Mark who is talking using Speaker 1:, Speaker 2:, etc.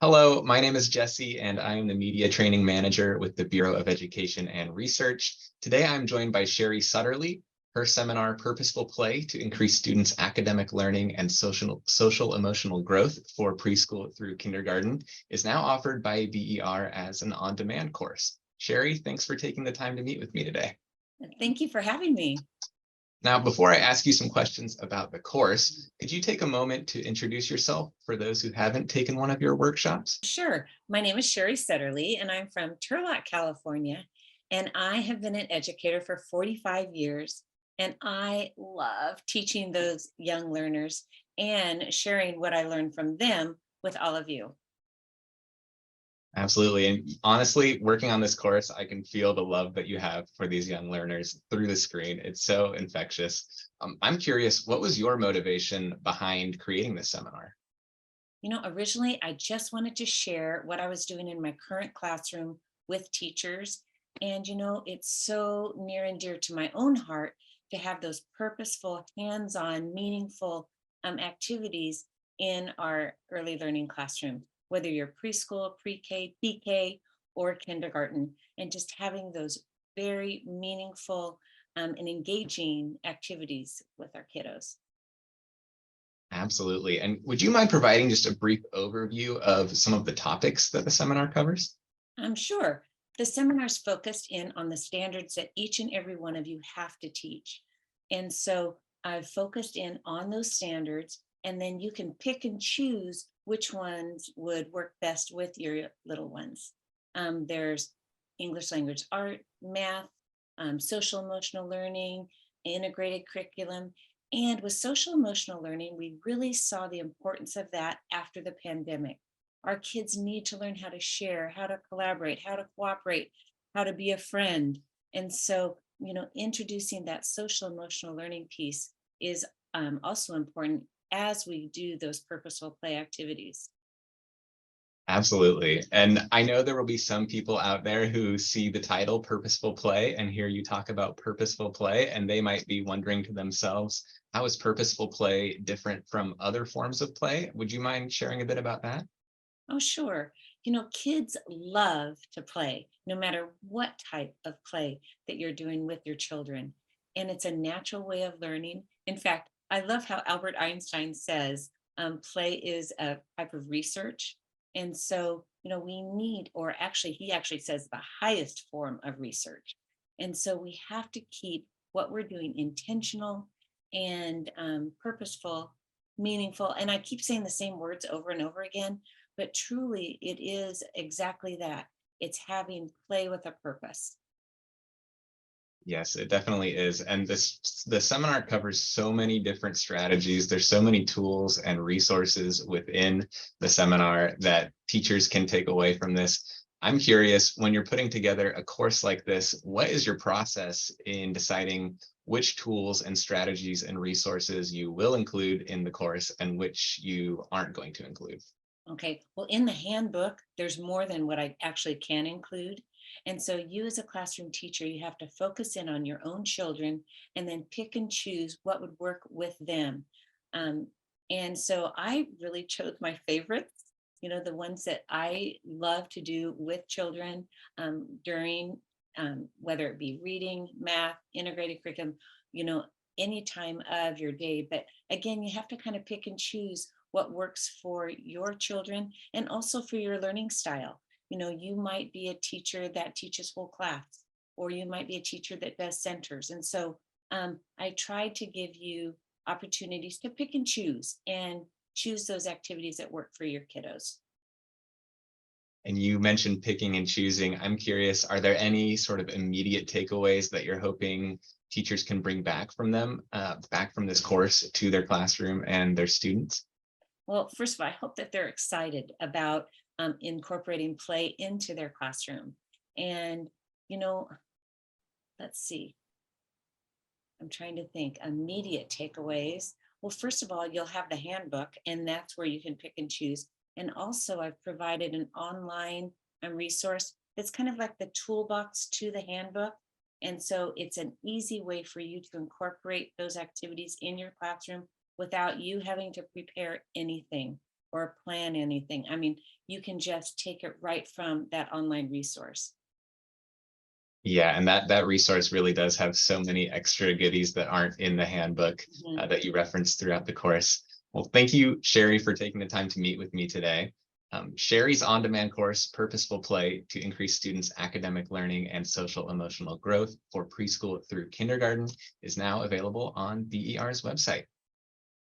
Speaker 1: Hello, my name is Jesse, and I am the Media Training Manager with the Bureau of Education and Research. Today, I'm joined by Sheri Sutterley. Her seminar, Purposeful Play to Increase Students' Academic Learning and Social Emotional Growth for Preschool through Kindergarten, is now offered by BER as an on-demand course. Sheri, thanks for taking the time to meet with me today.
Speaker 2: Thank you for having me.
Speaker 1: Now, before I ask you some questions about the course, could you take a moment to introduce yourself for those who haven't taken one of your workshops?
Speaker 2: Sure. My name is Sheri Sutterley, and I'm from Turlock, California. And I have been an educator for 45 years. And I love teaching those young learners and sharing what I learned from them with all of you.
Speaker 1: Absolutely. And honestly, working on this course, I can feel the love that you have for these young learners through the screen. It's so infectious. I'm curious, what was your motivation behind creating this seminar?
Speaker 2: Originally, I just wanted to share what I was doing in my current classroom with teachers. And, it's so near and dear to my own heart to have those purposeful, hands on, meaningful activities in our early learning classroom, whether you're preschool, pre K, PK, or kindergarten, and just having those very meaningful and engaging activities with our kiddos.
Speaker 1: Absolutely. And would you mind providing just a brief overview of some of the topics that the seminar covers?
Speaker 2: I'm sure the seminar's focused in on the standards that each and every one of you have to teach. And so I've focused in on those standards, and then you can pick and choose which ones would work best with your little ones. There's English language art, math, social emotional learning, integrated curriculum. And with social emotional learning, we really saw the importance of that after the pandemic. Our kids need to learn how to share, how to collaborate, how to cooperate, how to be a friend. And so, introducing that social emotional learning piece is also important as we do those purposeful play activities.
Speaker 1: Absolutely. And I know there will be some people out there who see the title Purposeful Play and hear you talk about purposeful play, and they might be wondering to themselves, how is purposeful play different from other forms of play? Would you mind sharing a bit about that?
Speaker 2: Oh, sure. Kids love to play, no matter what type of play that you're doing with your children. And it's a natural way of learning. In fact, I love how Albert Einstein says play is a type of research. And so, we need, or actually, he actually says the highest form of research. And so we have to keep what we're doing intentional and purposeful, meaningful. And I keep saying the same words over and over again, but truly it is exactly that. It's having play with a purpose.
Speaker 1: Yes, it definitely is. And the seminar covers so many different strategies. There's so many tools and resources within the seminar that teachers can take away from this. I'm curious, when you're putting together a course like this, what is your process in deciding which tools and strategies and resources you will include in the course and which you aren't going to include?
Speaker 2: Okay, well, in the handbook, there's more than what I actually can include. And so, you as a classroom teacher, you have to focus in on your own children and then pick and choose what would work with them. Um, and so, I really chose my favorites, the ones that I love to do with children during whether it be reading, math, integrated curriculum, you know, any time of your day. But again, you have to kind of pick and choose what works for your children and also for your learning style. You might be a teacher that teaches whole class, or you might be a teacher that does centers. And so I try to give you opportunities to pick and choose those activities that work for your kiddos.
Speaker 1: And you mentioned picking and choosing. I'm curious, are there any sort of immediate takeaways that you're hoping teachers can bring back from this course to their classroom and their students?
Speaker 2: Well, first of all, I hope that they're excited about incorporating play into their classroom. And, you know, let's see, I'm trying to think immediate takeaways. Well, first of all, you'll have the handbook, and that's where you can pick and choose. And also, I've provided an online resource that's kind of like the toolbox to the handbook. And so it's an easy way for you to incorporate those activities in your classroom without you having to prepare anything. or plan anything. I mean, you can just take it right from that online resource.
Speaker 1: Yeah, and that resource really does have so many extra goodies that aren't in the handbook
Speaker 2: Mhm.
Speaker 1: that you referenced throughout the course. Well, thank you, Sheri, for taking the time to meet with me today. Sheri's on-demand course, Purposeful Play, to increase students' academic learning and social emotional growth for preschool through kindergarten, is now available on DER's website.